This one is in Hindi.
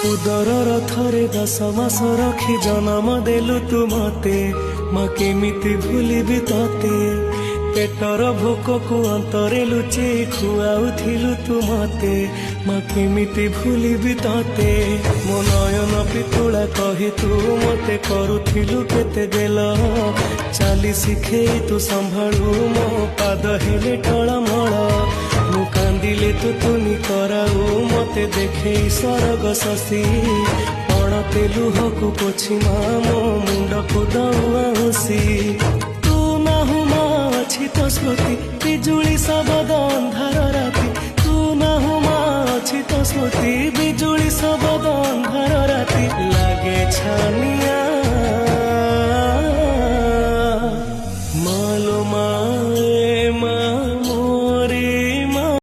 उदरर थरे 10 मास रखी जन्म देलु तू मते माँ केमिति भूलिबि तते पेटर भोक को अंतरे लुचे खुआउथिलु तू मते माँ केमिति भूलिबि तते मो नयन पितुला कही तू मते करुथिलु केते गेल चाली शिखे तू संभाळु मो पाद हेले टळमळ मु कांदिले तू तुनी कराऊ मते देखे स्वर्ग शशि पड़ते लुहकु पोछि मो मुंड को दउसी तू नाहु मा अछि तो स्मृति बिजुली सबद अंधार राति तू नाहु मा अछि तो स्मृति बिजुली सबद अंधार राति लागे छानी